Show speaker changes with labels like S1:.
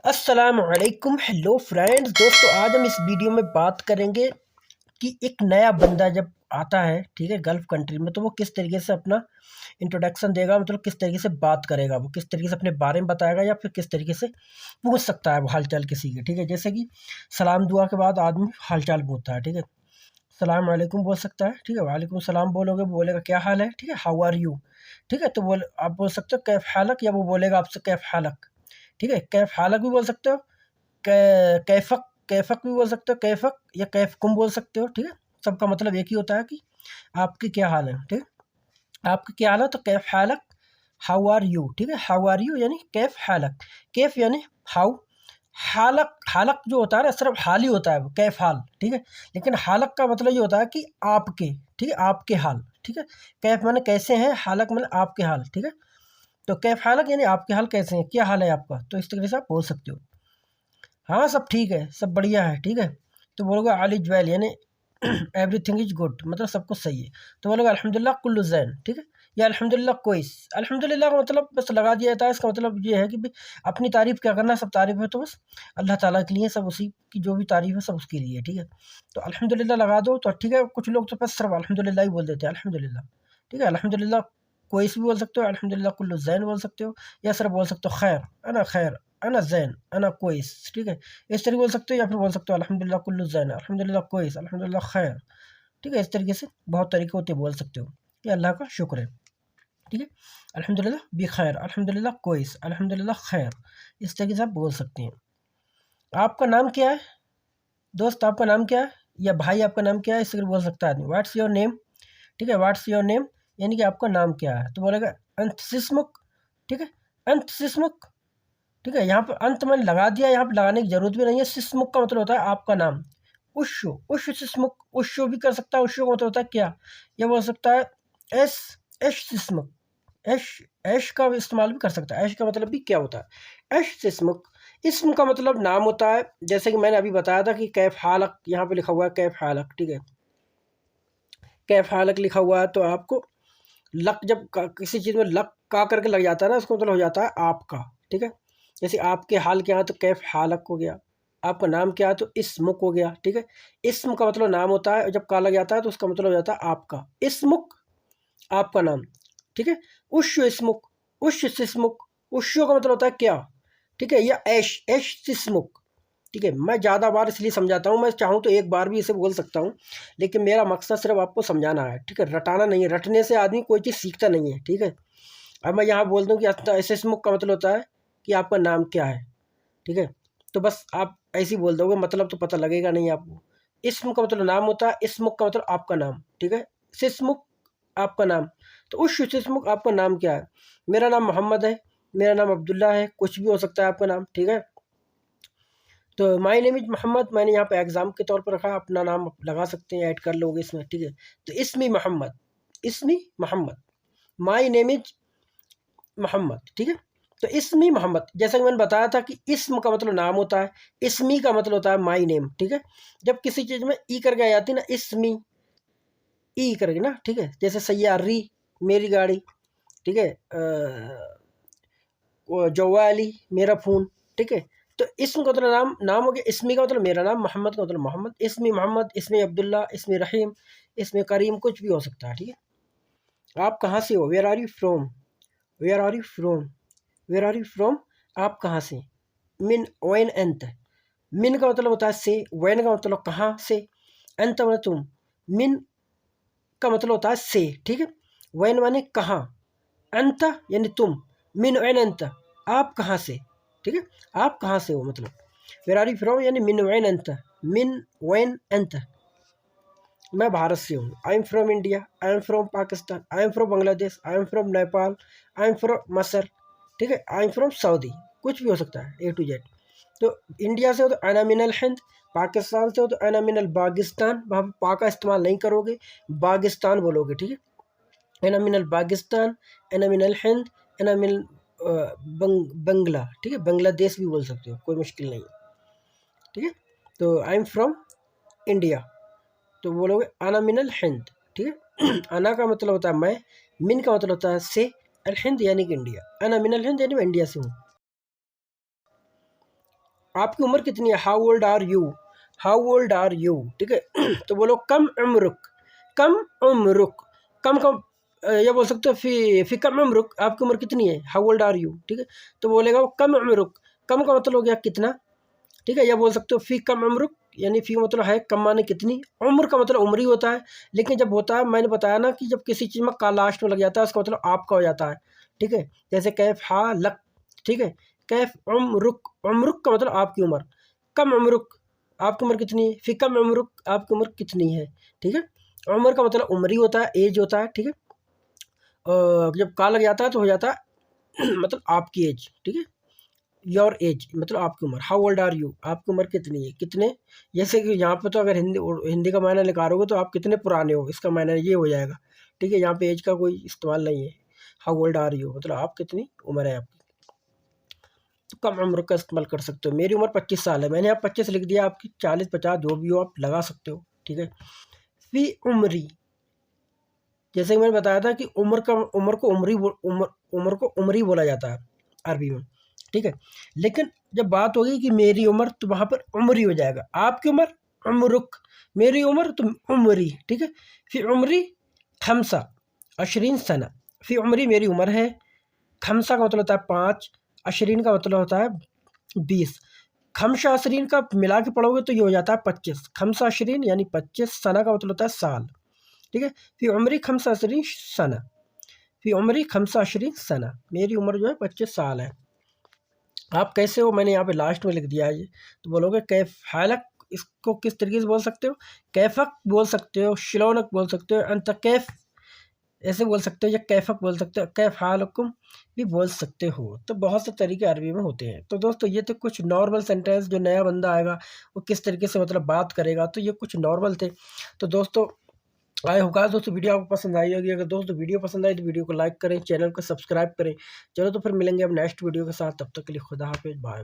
S1: अस्सलामुअलैकुम hello friends. दोस्तों, आज हम इस वीडियो में बात करेंगे कि एक नया बंदा जब आता है, ठीक है, गल्फ़ कंट्री में, तो वो किस तरीके से अपना इंट्रोडक्शन देगा, मतलब किस तरीके से बात करेगा, वो किस तरीके से अपने बारे में बताएगा या फिर किस तरीके से पूछ सकता है वो हाल-चाल किसी की, ठीक है। जैसे कि सलाम दुआ के बाद आदमी हाल-चाल पूछता है, ठीक है। सलाम अलैकुम बोल सकता है, ठीक है, वालेकुम सलाम बोलोगे, बोलेगा क्या हाल है, ठीक है, हाउ आर यू, ठीक है। तो आप बोल सकते हो कैफ हालक, या वो बोलेगा आपसे कैफ हालक, ठीक है। कैफ हालक भी बोल सकते हो, कैफ़क कैफ़क भी बोल सकते हो, कैफ़क या कैफ़कुम बोल सकते हो, ठीक है। सबका मतलब एक ही होता है कि आपके क्या हाल है, ठीक है। आपके क्या हाल है, तो कैफ़ हालक, हाउ आर यू, ठीक है। हाउ आर यू यानी कैफ़ हालक, कैफ़ यानी हाउ, हालक हालक जो होता है ना, सिर्फ हाल ही होता है वो, कैफ़ हाल, ठीक है। लेकिन हालक का मतलब ये होता है कि आपके, ठीक है, आपके हाल, ठीक है। कैफ़ माने कैसे हैं, हालक माने आपके हाल, ठीक है। तो कैफ़ हालक यानी आपके हाल कैसे हैं, क्या हाल है आपका, तो इस तरीके से आप बोल सकते हो। हाँ, सब ठीक है, सब बढ़िया है, ठीक है। तो बोलोगे ऑल इज़ वेल यानी एवरीथिंग इज़ गुड, मतलब सब कुछ सही है। तो बोलोगे अल्हम्दुलिल्लाह कुल्लु ज़ैन, ठीक है। या अल्हम्दुलिल्लाह कोइस। अल्हम्दुलिल्लाह का मतलब बस लगा दिया जाता है, इसका मतलब ये है कि भई अपनी तारीफ़ क्या करना, सब तारीफ़ है तो बस अल्लाह ताला के लिए, सब उसी की जो भी तारीफ़ है सब उसके लिए, ठीक है। तो अल्हम्दुलिल्लाह लगा दो तो ठीक है। कुछ लोग तो बस सिर्फ अल्हम्दुलिल्लाह ही बोल देते हैं, अल्हम्दुलिल्लाह, ठीक है। अल्हम्दुलिल्लाह कोइस भी बोल सकते हो, अल्हम्दुलिल्लाह कुल्लु ज़ैन बोल सकते हो, या सिर्फ बोल सकते हो खैर, अना ज़ैन, अना कोइस, ठीक है। इस तरीके बोल सकते हो, या फिर बोल सकते हो अल्हम्दुलिल्लाह कुल्लु ज़ैन, अल्हम्दुलिल्लाह कोइस, अल्हम्दुलिल्लाह खैर, ठीक है। इस तरीके से बहुत तरीके होते बोल सकते हो, ये अल्लाह का शुक्र है, ठीक है। अल्हम्दुलिल्लाह बिखैर, अल्हम्दुलिल्लाह कोइस, अल्हम्दुलिल्लाह खैर, इस तरीके से आप बोल सकते हैं। आपका नाम क्या है दोस्त, आपका नाम क्या है, या भाई आपका नाम क्या है, इस तरीके बोल सकता है आदमी। व्हाट्स योर नेम, ठीक है, व्हाट्स योर नेम यानी कि आपका नाम क्या है, तो बोलेगा अंत सिस्मुक, ठीक है, अंत सिस्मुक, ठीक है। यहाँ पर अंत मैंने लगा दिया, यहाँ पर लगाने की जरूरत भी नहीं है। सिस्मुक का मतलब होता है आपका नाम। उशु उश सिस्मुक, उशु भी कर सकता है, उशु का मतलब होता है क्या, यह बोल सकता है एस एश सिस्मुक, एश एश का इस्तेमाल भी कर सकता है। एश का मतलब भी क्या होता है, एश सिस्मुक। इसम का मतलब नाम होता है, जैसे कि मैंने अभी बताया था कि कैफ हालक, यहाँ पे लिखा हुआ है कैफ हालक, ठीक है। कैफ हालक लिखा हुआ है तो आपको लक, जब किसी चीज़ में लक का करके लग जाता है ना, उसका मतलब हो जाता है आपका, ठीक है। जैसे आपके हाल क्या है तो कैफ हालक हो गया, आपका नाम क्या है तो इस्मुक हो गया, ठीक है। इस्म का मतलब नाम होता है, जब का लग जाता है तो उसका मतलब हो जाता है आपका, इस्मुक आपका नाम, ठीक है। उश इस्मुक, उश सिस्मुक, उशो का मतलब होता है क्या, ठीक है। या ऐश ऐश सिस्मुक, ठीक है। मैं ज़्यादा बार इसलिए समझाता हूँ, मैं चाहूँ तो एक बार भी इसे बोल सकता हूँ, लेकिन मेरा मकसद सिर्फ आपको समझाना है, ठीक है, रटाना नहीं है। रटने से आदमी कोई चीज़ सीखता नहीं है, ठीक है। अब मैं यहाँ बोल दूँ कि इस्मुक का मतलब होता है कि आपका नाम क्या है, ठीक है। तो बस आप ऐसे ही बोल दोगे, मतलब तो पता लगेगा नहीं आपको। इस्म का मतलब नाम होता है, इस्मुक का मतलब आपका नाम, ठीक है। सिस्मुक आपका नाम, तो उस सिस्मुक आपका नाम क्या है। मेरा नाम मोहम्मद है, मेरा नाम अब्दुल्ला है, कुछ भी हो सकता है आपका नाम, ठीक है। तो माय नेम इज़ मोहम्मद, मैंने यहाँ पे एग्ज़ाम के तौर पर रखा, अपना नाम आप लगा सकते हैं, ऐड कर लोगे इसमें, ठीक है। तो इसमी मोहम्मद, इसमी Mohammad, my name is Mohammad, ठीक है। तो इसमी मोहम्मद, जैसा कि मैंने बताया था कि इस्म का मतलब नाम होता है, इसमी का मतलब होता है माय नेम, ठीक है। जब किसी चीज़ में ई करके आ जाती है ना, इसमी, ई करके ना, ठीक है। जैसे सैयारी, मेरी गाड़ी, ठीक है, जवाली मेरा फ़ोन, ठीक है। तो इस्म का मतलब नाम, नाम हो गया। इसमी का मतलब मेरा नाम, मोहम्मद का मतलब मोहम्मद, इसमी मोहम्मद, इसमी अब्दुल्ला, इसमी रहीम, इसमें करीम, कुछ भी हो सकता है, ठीक है। आप कहाँ से हो, where are you from, where are you from, where are you from, आप कहाँ से। मिन वैन एंत, मिन का मतलब होता है से, वैन का मतलब कहाँ से, एंत मतलब तुम, मिन का मतलब होता है से, ठीक है। वैन माने कहाँ, अंत यानी तुम, मिन वैन अंत आप कहाँ से, ठीक है, आप कहाँ से हो मतलब। वेर आर यू फ्रॉम यानी मिन वैन अंत, मिन वैन अंत, मैं भारत से हूँ। I am from India, I am from Pakistan, I am from Bangladesh, I am from Nepal, I am from मसर, ठीक है, आई एम फ्रॉम सऊदी, कुछ भी हो सकता है, ए टू जेड। तो इंडिया से हो तो अना मिनल हिंद, पाकिस्तान से हो तो अना मिनल बागिस्तान, वहाँ पर पा का इस्तेमाल नहीं करोगे, बागिस्तान बोलोगे, ठीक है। अना मिनल पाकिस्तान, अना मिनल हिंद, अना मिनल बंगला, ठीक है, बांग्लादेश भी बोल सकते हो, कोई मुश्किल नहीं है, ठीक है। तो आई एम फ्रॉम इंडिया, तो बोलोगे अना मिनल हिंद, ठीक है। अना का मतलब होता है मैं, मिन का मतलब होता है से, अल हिंद यानी कि इंडिया, अना मिनल हिंद यानी मैं इंडिया से हूँ। आपकी उम्र कितनी है, how old are you, how old are you, ठीक है। तो बोलो कम उम्रुक, कम उम्रुक, कम कम या बोल सकते हो फी कम उम्रुक, आपकी उम्र कितनी है, हाउ ओल्ड आर यू, ठीक है। तो बोलेगा वो कम उम्रुक, कम का मतलब हो गया कितना, ठीक है। या बोल सकते हो फी कम उम्रुक, यानी फी मतलब है कम माने कितनी, उम्र का मतलब उम्र ही होता है। लेकिन जब होता है, मैंने बताया ना कि जब किसी चीज़ में का लास्ट में लग जाता है उसका मतलब आपका हो जाता है, ठीक है। जैसे कैफ हा लक, ठीक है। कैफ उम्रुक, उम्रुक का मतलब आपकी उम्र, कम उम्रुक आपकी उम्र कितनी है, फी कम उम्रुक आपकी उम्र कितनी है, ठीक है। उम्र का मतलब उम्र ही होता है, एज होता है, ठीक है। और जब का लग जाता है तो हो जाता है मतलब आपकी एज, ठीक है। योर एज मतलब आपकी उम्र, हाउ ओल्ड आर यू, आपकी उम्र कितनी है, कितने, जैसे कि यहाँ पे तो अगर हिंदी का मायना निकालोगे तो आप कितने पुराने हो, इसका मायना ये हो जाएगा, ठीक है। यहाँ पे एज का कोई इस्तेमाल नहीं है। हाउ ओल्ड आर यू मतलब आप कितनी उम्र है आपकी, तो कम उम्र का इस्तेमाल कर सकते हो। मेरी उम्र 25 साल है, मैंने यहाँ 25 लिख दिया, आपकी 40 50 जो भी हो आप लगा सकते हो, ठीक है। फी उम्री, जैसे कि मैंने बताया था कि उम्र को उम्री बोला जाता है अरबी में, ठीक है। लेकिन जब बात होगी कि मेरी उम्र, तो वहाँ पर उम्री हो जाएगा, आपकी उम्र उम्रुक, मेरी उम्र तो उम्री, ठीक है। फिर उम्री खमसा अशरीन सना, फिर उम्री मेरी उम्र है, खमसा का मतलब होता है 5, अशरीन का मतलब होता है 20, खमसा अशरीन का मिला के पढ़ोगे तो ये हो जाता है 25, खमसा अशरीन यानी 25, सना का मतलब होता है साल, ठीक है। फिर उम्री खमसा अशरीन सना, फिर उम्री खमसा अशरीन सना, मेरी उम्र जो है 25 साल है। आप कैसे हो, मैंने यहाँ पे लास्ट में लिख दिया है ये। तो बोलोगे कैफ हालक, इसको किस तरीके से बोल सकते हो, कैफक बोल सकते हो, शिलोनक बोल सकते हो, अंत कैफ ऐसे बोल सकते हो, या कैफक बोल सकते हो, कैफ हालकुम भी बोल सकते हो। तो बहुत से तरीके अरबी में होते हैं। तो दोस्तों ये थे कुछ नॉर्मल सेंटेंस, जो नया बंदा आएगा वो किस तरीके से मतलब बात करेगा, तो ये कुछ नॉर्मल थे। तो दोस्तों आए होगा दोस्तों वीडियो आपको पसंद आई होगी। अगर दोस्तों वीडियो पसंद आई तो वीडियो को लाइक करें, चैनल को सब्सक्राइब करें। चलो तो फिर मिलेंगे अब नेक्स्ट वीडियो के साथ, तब तक के लिए खुदा हाफिज़, बाय बाय।